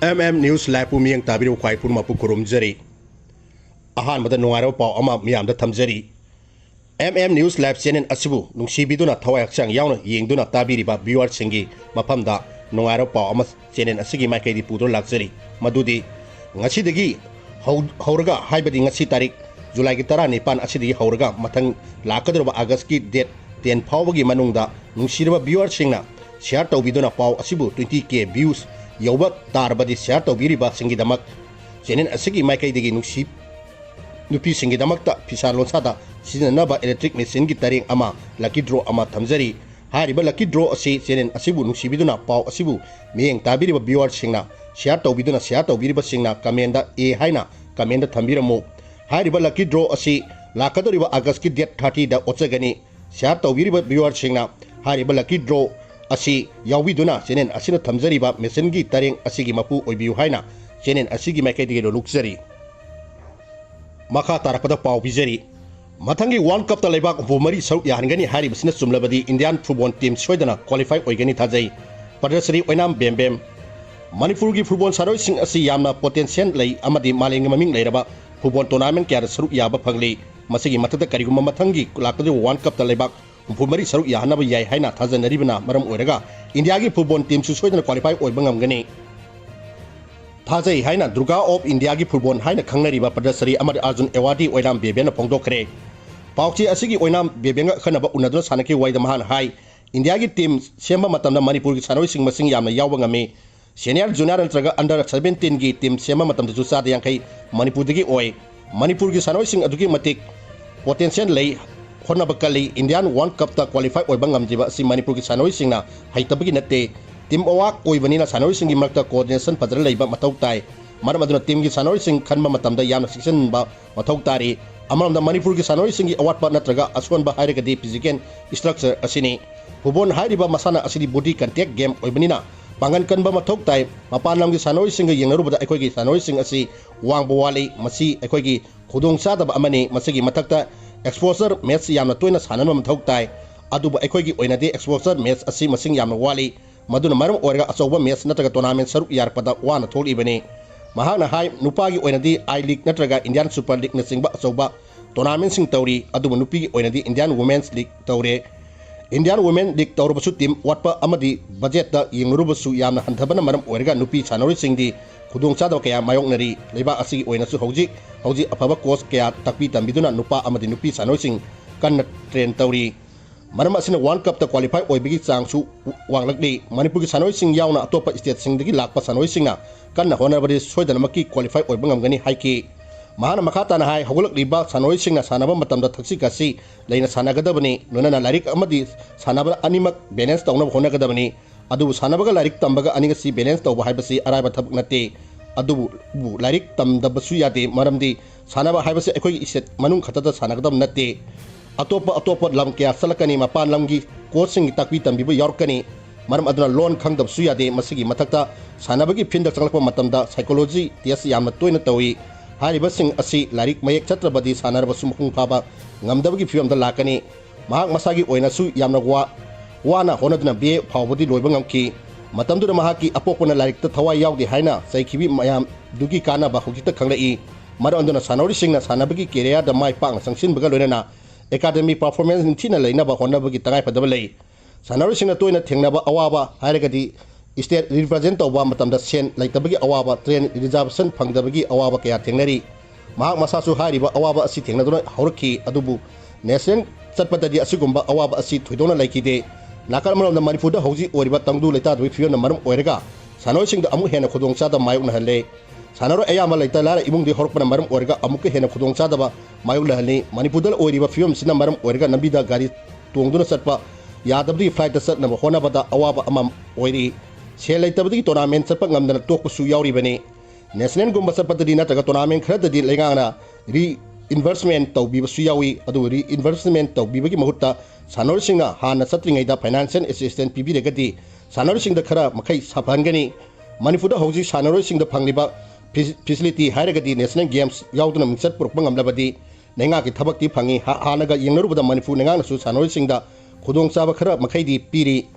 MM News Live Pumiyang Tabiru Kwai Purmapu Kurumjari Ahan Mada Nuaro Pau Ama Miam the Tamjari News Live Channel Asibu Nungsibiduna Tawaksang Yauna Yingduna Tabiriba viewersingi Mapamda Nuaro Pau Ama Channel Asigi Makai Pudo Luxury Madudi Ngasidagi Hauraga Haibadi Ngasi Tarik July Gitara Nipan Asidi Hauraga Matang Lakadra Agaski date 10 Pawagi Manungda Nungsiraba viewersingna share Tobiduna Pau Asibu 20k views Yoba Tarbadi share Tobiriba Singidamak Channel Asigi Makai Digi Nusi Nupi Singidamakta Pisarlon Sada Sinanaba electric machine gitaring ama lucky draw ama thamjari hariba lucky draw asi channel asibu nungsibiduna pau asibu miyeng tabiriba viewer singna share tawbiduna share tawbiriba singna comment da e haina comment da thambiramo hariba lucky draw asi lakadoriba august ki date 30 da ochagani share tawbiriba viewer singna hariba lucky draw asi yawbiduna channel asina thamjariba machine gi taring asigi mapu oibiu haina channel asigi maikaidige luksari makha tarakpada pau bijari Mathangi World Cup talibak Bumari South Yahangani Hari Business Sumlabadi Indian football team Soidana qualify Oigani Tajai Padrasari Oinam Bembm Manipurgi football Saroi Sing Asi Yamna potential lay Amadi Malingaming Leraba football tournament Kar Saru Yaba Pangli Masigi Matata Kariguma Mathangi Lakadi World Cup talibak Bumari Saru Yahanaba Yai Haina Tazan Ribana Maram Orega Indiagi football team Soidana qualify Oibangangani Tajai Haina Druga of Indiagi football Haina Kangnariba Padrasari Amad Arjun Ewadi Oinam Bembm Pongdokre Pauchi Asigi Oinam Bembm Kanaba Unadra Sanaki Waidamahan High Indiagi team Semba Matamda Manipur Sanoi Sing Masing Yamna Yawangame Senior Junior Traga under 17 gi team Semba Matam Jusa Yankai Manipur Digi Oi Manipur gi Sanoi Sing Aduki Matik potential lay Honabakali Indian World Cup ta qualify Oibangam Jiba Si Manipur gi Sanoi Singna Haitabagi Nate Team Owak Oivanina Sanoi Sing Marta coordination Padra Laiba Matau Tai Maramaduna team gi Sanoi Sing Kanma Matamda Yamna section ba Matau Tari Among the Manipur Sanoi Singi Awat Natraga Aswan Bahari di physical structure Asini Hubon Hariba Masana Asidi body contact game Oibanina Pangan Kanba Matok Tai Mapanam gi Sanoi Singi Yengaruba Ekogi Sanoi Sing Asi Wang Bowali Masi Ekogi Kudung Sada Amani Masigi Matakta exposure match Yamna Toina Sanama Matok Tai Aduba Ekogi Oinade exposure match Asi Masing Yamna Wali Maduna Maram Orga Asoba match Natraga tournament Saru Yarpada Wana Tol Ibani Mahana Hai Nupagi Oinadi I League Natraga Indian Super League Nasingba Soba Tournament Sing Tauri Aduba Nupi Oinadi Indian Women's League Taure Indian Women League Taurubasu team Watpa Amadi Budget da Yeng-u Yamna Hantabana Maram Orga Nupi Sanori Singdi Kudung Sada Kaya Mayong Nari Leba Asigi Oinasu Hoji Apaba Coast Kaya Takpi Tambiduna Nupa Amadi Nupi Sanori Sing Kan Train Tauri Maram Asina World Cup ta qualify Oibigi Changsu Wanglakli Manipur Sanoi Sing Yauna Atopa State Singdagi Lakpa Sanoi Singa Kanna Honabadi Soidanamaki qualify Oibangangani Haiki Mahana Makatana Hai Hogolak Liba Sanoi Singa Sanaba Matamda Taxikasi Laina Sanagadabani Nunana Larik Amadi Sanaba Animak balance Tauna Honagadabani Adu Sanabaga Larik Tambaga Anigasi balance Tauba Haibasi Araba Tabnate Adu Larik Tamdabasu Yade Maramdi Sanaba Haibasi Ekoi Iset Manung Katata Sanagadam Nate Atopa Lam Kya Salakani Mapan Lamgi Coaching Takpi Tambibu Yorkani Maram Aduna Lon Kangdab Suyade Masigi Matakta Sanabagi Pinda Salapa Matamda Psychology Tias Yamna Toina Tawi Hariba Sing Asi Larik Mayak Chatrabadi Sanaraba Sumukung Paba Ngamdabagi Film the Lakani Mahak Masagi Oinasu Yamna Wana Honaduna Be Pawadi Loibangamki Matamdu Mahaki Apopona Larik the Tawa Yaudi Haina Saikibi Mayam Dugi Kana Bahukita Kangai Maranduna Sanori Singna Sanabagi Kirea the Mai Pang Sanction Bagalona Academy performance in Tina Lainaba Honabagi Tangai Padabale Sanori Singna Toina Tingnaba Awaba Haragadi State represent of Wamatam the Sen like the Bagi Awaba train reservation Pangdabagi Awaba Kaya Tingnari Mahak Masasu Hariba Awaba Asi Tingnaduna Horki Adubu Nation Satpatadi Asugumba Awaba Asi Tudona Lakide Nakaram the Manifuda Hosi Oriba Tangdu Leta with Fiona Maram Orega Sanoi Sing the Amuhena Kudong Sada Mayuna Hale Sanaro Ayama like Lara Imung the Horpan Maram Orega Amuka Hena Kudong Sadaba Mayula Hale Manipudal Oriba Film Sina Maram Orega Nabida Gari Tungduna Satpa Yadabdi flight the Sat Nama Honabada Awaba Amam Ori Shelly Tabdi tournament Sapangam the Tokusu Yauri Bene National Gumba Sapatadina Taga tournament Kradadi Legana Reinvestment to Bibasuyawi Adu reinvestment to Bibaki Mahuta Sanor Singa Hana Satringa Financial Assistant PB Regati Sanor Sing the Kara Makai Sapangani Manifuda Hosi Sanor Sing the Pangliba facility Haragadi National Games Yaudunam Sat Purpangam Labadi Nengaki Tabaki Pangi Hanaga Yenuru the Manifu Nanganasu Sanor Sing the Kudong Sabakara Makaidi Piri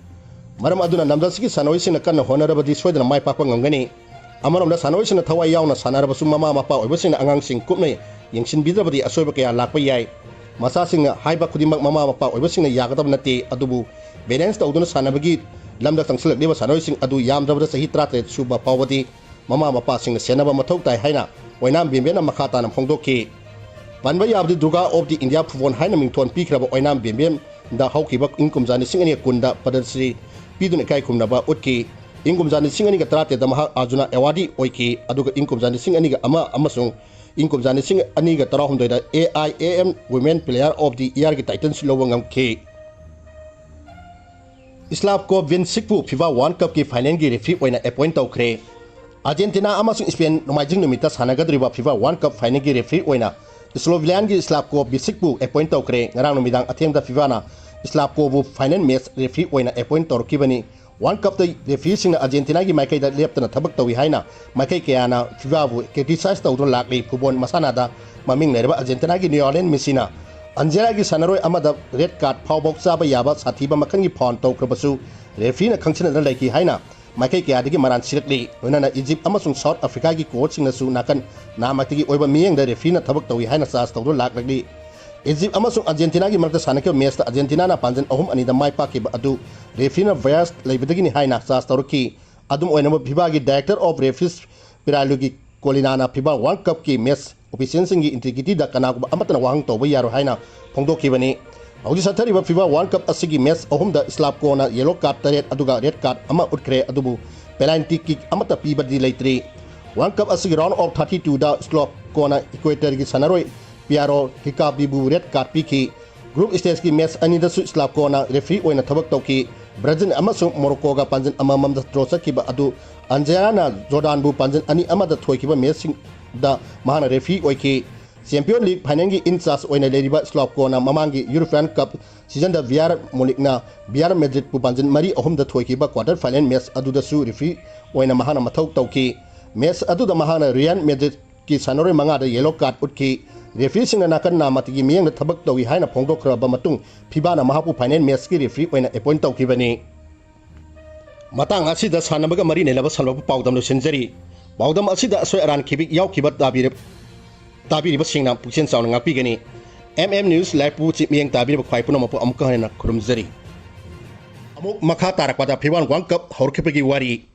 Maram Aduna Namdasiki Sanoi Sinakana Honorable Soidana Mai Papa Ngangani Amanomda sanoisina thawai yauna sanarabasu mama mapa oibasina angangsing kupnai yengsinbidabadi asoiba kaya lakpa yai masasingna haiba khudimak mama mapa oibasingna yagadab nate adubu balance tawduna sanabagi lamda tangsilakliba sanoising adu yamdabada sahi 37 suba pawadi mama mapa singna senaba mathau tai haina Oinam Bembm makha tana phongdokki panba yabdi Durga of the India Phuvon haina mingthon pikraba Oinam Bembm da haukiba ingkumjani singani kunda padarsi piduna kai khumnaba utki ingkumjani singani ga trate da maha arjuna awadi oiki aduga ingkumjani singani ga ama amasung ingkumjani singani ga tarahumdoi da AIAM Women Player of the Year gi title silowangam ke Islam ko win sikpu FIFA World Cup ki final gi referee oina appoint tawkhre Argentina amasung Spain nomajing numita sanagadriba FIFA World Cup final gi referee oina Slovenian gi Islam ko bisikpu appoint tawkhre ngarang numidang athengda FIFA na Islam ko bu final match referee oina appoint tawkibani World Cup the referee sing Argentina gi maikai da leptana thabak tawi haina maikai kayana FIFA bu criticize tawdun lakli football masana da maming lerba Argentina gi Lionel Messi na Anjera gi sanaroi amada red card phawbok chaba yaba sathiba makhangi phone tawkrabasu referee na khangchina da laiki haina maikai kaya digi maran sirakli nona Egypt amasung South Africa gi coach sing nasu nakan namatigi oiba miyeng da referee na thabak tawi haina charge tawdun lakli Egypt amasung Argentina gi marta sanakyo match Argentina na panjan ahum ani da mai pakiba adu referee na bias leibadagi ni haina charge tawrki adum oinama FIFA gi director of referees piralugi kolinana FIFA World Cup ki match officialsing integrity da kanaguba amatana wahang tawba yaro haina phongdokibani Audi sathariba FIFA World Cup asigi match ahum da Islam ko na yellow card taret aduga red card ama utkre adubu penalty kick amata pibadi leitri World Cup asigi round of 32 da Islam ko na equator gi sanaroi Piaro Hikabibu red card piki group stage ki match ani da su Islam ko na referee oina thabak tawki Brazil amasung Morocco ga panjan amamam da draw sakiba adu Anjana Jordan bu panjan ani amada thoikiba match da mahana referee oiki Champion League final gi in charge oina leriba Islam ko na mamangi European Cup season da VR Molikna VR Madrid bu panjan mari ahum da thoikiba quarter final match adu da su referee oina mahana mathau tawki match adu da mahana Real Madrid ki sanore manga da yellow card utki referee sing na kan na matigi miyang da thabak tawi haina phongdokra ba matung FIFA na mahapu final match ki referee oina appoint tawkibani matang asida sanabaga mari nelaba salwa pawdam lo senjari pawdam asida asoi aran khibik yaukiba tabiri basingna puksen sauna ngakpigani News live pu chip miyang tabiri khwai puno mapu amka hana khurumjari amuk makha tarakpada FIFA World Cup horkhepagi wari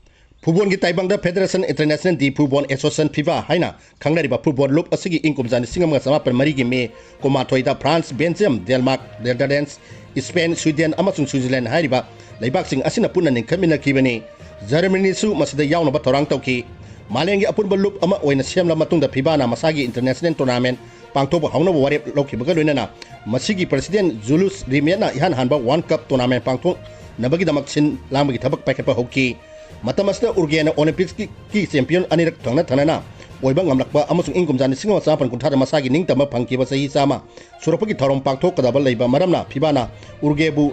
Football gi taibang da Federation International di Football Association FIFA haina khangnariba football loop asigi ingkumjani singam sama permari gi me komathoi da France Belgium Denmark Netherlands Spain Sweden amasung Switzerland hariba leibak sing asina punna ning khamina kibani Germany su masida yauna ba torang tawki malengi apunba loop ama oina semla matungda FIFA na masagi international tournament pangthoba hauna ware lokhibaga loinana masigi president Julius Rimet ihan hanba World Cup tournament pangthong nabagi damak sin lamagi thabak paikapa hoki Matamasta Urgena Olympics ki champion anirak thangna thanana oiba ngamlakba amasung ingkumjani singawa sapan kunthara masagi ningtama phangkiba sahi sama surapagi thorom pangthok kadaba leiba maramna phibana urgebu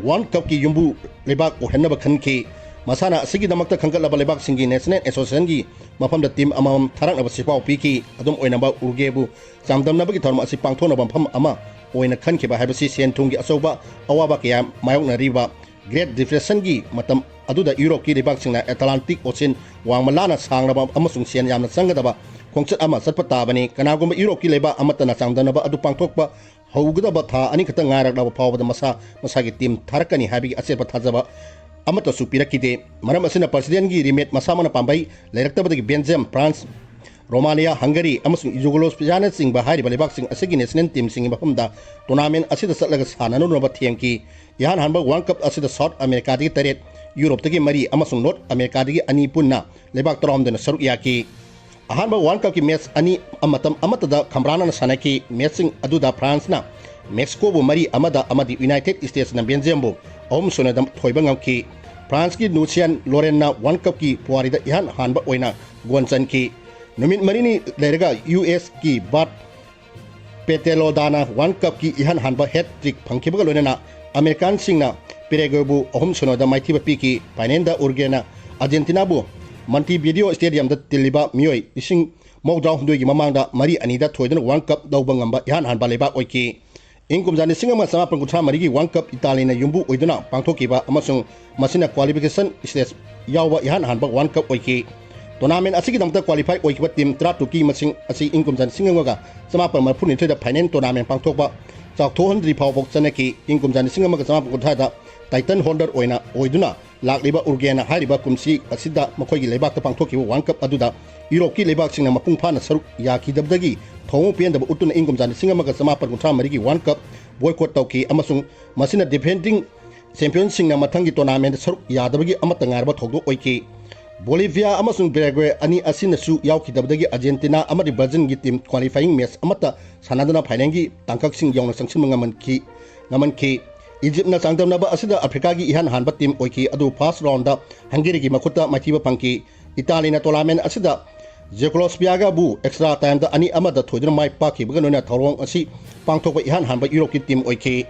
World Cup ki yumbu lebak ohennaba khanki masana asigi damakta khangkalaba lebak singi National Association gi mafamda team amam tharaknaba sipau piki adum oinaba urgebu chamdamnabagi thorom asi pangthona bampham ama oina khankiba haibasi senthungi asoba awaba kya mayokna riba Great Depression gi matam aduda Europe ki ribak singna Atlantic Ocean wangmalana sangraba amasung sian yamna sangadaba khongchat ama satpata bani kanagumba Europe ki leba amatana sangdanaba adu pangthokpa haugadaba tha ani khata ngarakdaba phawbada masagi team tharakani habi achepa thajaba amata supirakide maram asina president gi Rimet masamana pambai leiraktabadagi Belgium France Romania Hungary amasung Yugoslavia sing bahari balibak sing asigi national team sing bafamda tournament asida satlaga sananu naba thiangki ihan hanba World Cup asida South America digi taret Europe tagi mari amasung North America digi ani punna lebak toromdena saruk yaki ahanba World Cup ki match ani amatam amatada khamrana na sanaki matching aduda France na Mexico bu mari amada amadi United States na Belgium bu om sonadam thoiba ngamki France ki Nucian Lorena World Cup ki puarida ihan hanba oina gonchan ki numit marini lerega US ki bat Petelodana World Cup ki ihan hanba hat-trick phangkibaga loinana American singna Piregobu ohum sonoda maithiba piki painenda urgena Argentina bu Montevideo Stadium da tiliba mioi ising mawdaw hundoi mamangda mari anida thoidana World Cup dawba ngamba ihan hanba leba oiki ingkumjani singama sama pangkutra mari gi World Cup Italina yumbu oiduna pangthokiba amasung masina qualification stage yawa ihan hanba World Cup oiki tournament asigi damta qualify oikiba team tra tuki masing asi ingkum jan singaga samapal marphuni thoida final tournament pangthokba chak thohandri phau bok chanaki ingkum jan singaga samapal kuthaida title holder oiduna lakliba urgena hariba kumsi asida makhoi gi lebak ta pangthokiba world cup aduda europe ki lebak singna mapung phana saruk yakidabdagi thong pendaba utuna ingkum jan singaga samapal kuthra marigi world cup boycott tauki amasung masina defending champion singna mathangi tournament saruk yadabagi amata ngarba thogdo oiki Bolivia amasung Paraguay ani asinasu yaukidabdagi Argentina amadi Brazil gi team qualifying match amata sanadana final gi tangkak sing yawna sangsin ngaman ki Egypt na sangdamnaba asida Africa gi ihan hanba team oiki adu first round da Hungary gi makuta machiba pangki Italy na tournament asida Czechoslovakia bu extra time da ani amada thoidna mai paki baganoina thorong asi pangthokba ihan hanba Europe ki team oiki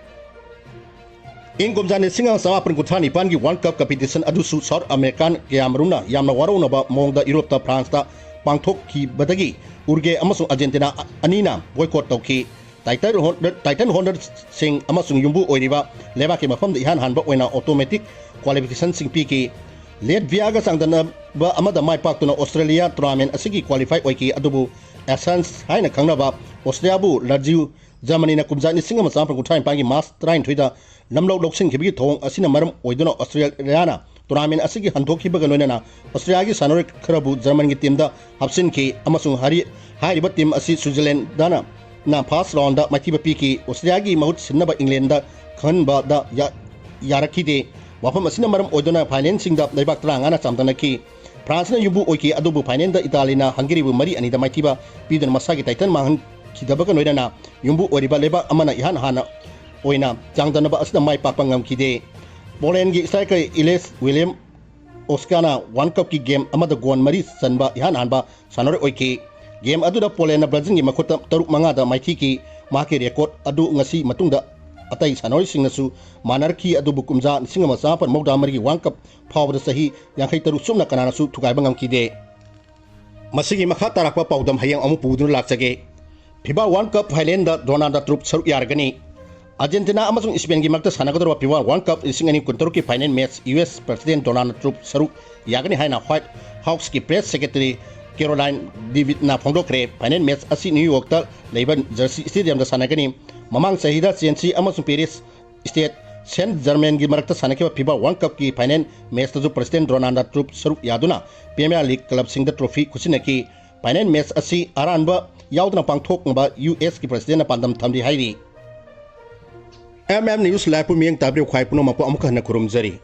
ingkum jane singa samapun kuthani pangi world cup competition adusu south american Cameroon yamna warona mongda Europe ta France ta pangthok ki badagi urge amasung Argentina anina boycott tauki title holder sing amasung yumbu oiriba leba ke mafam ihan hanba oina automatic qualification sing piki Latvia ga sangdana ba amada mai pak tuna Australia tournament asigi qualify oiki adubu essence haina kangnaba Australia bu Lazio Germany na kumjani singa masam kuthai pangi mas train thoida namlo loksing khibi thong asina maram oiduna Australia na tournament asigi handokhi baga loinana Australia gi sanore kharabu German gi team da hapsin ki amasung hariba team asi Switzerland dana na first round da machiba piki Australia gi mahut sinaba England da khanba da yarakhi de wafam asina maram oiduna financing da leibak tranga na chamdana ki France na yubu oiki adubu finance da Italy na Hungary bu mari ani da machiba pidun masagi titan mahan khidabaga loinana yumbu oriba leba amana ihan hana Oinam jangdanaba asida mai pakpangam kide Poland gi striker Iles William Oskana World Cup ki game amada gon mari sanba ihan hanba sanore oiki game aduda Poland na Brazil gi makhota taruk manga da maithi ki maki record adu ngasi matungda atai sanore singnasu manarki adu bukumja singama sapan mawda mari World Cup phawda sahi yankhai taru sumna kanana su thukai bangam kide masigi makha tarakpa pawdam hayang amu pudun lakchage FIBA World Cup Thailand da Donald Trump saruk yargani Argentina amasung Spain gi makta sanagador FIBA World Cup isingani kuntor ki final match US President Donald Trump saruk yagani haina White House ki press secretary Caroline David na phongdokre final match asi New York ta leiban Jersey Stadium da sanagani mamang sahida CNC amasung Paris State Saint Germain gi marakta sanake FIBA World Cup ki final match ta President Donald Trump saruk yaduna Premier League club sing da trophy kusinaki final match asi aranba yaudna pangthok ba US ki president na pandam thamdi hairi MM News Live Pumiyang Tabri Khwai Puno Mapo Amukha na Kurumjari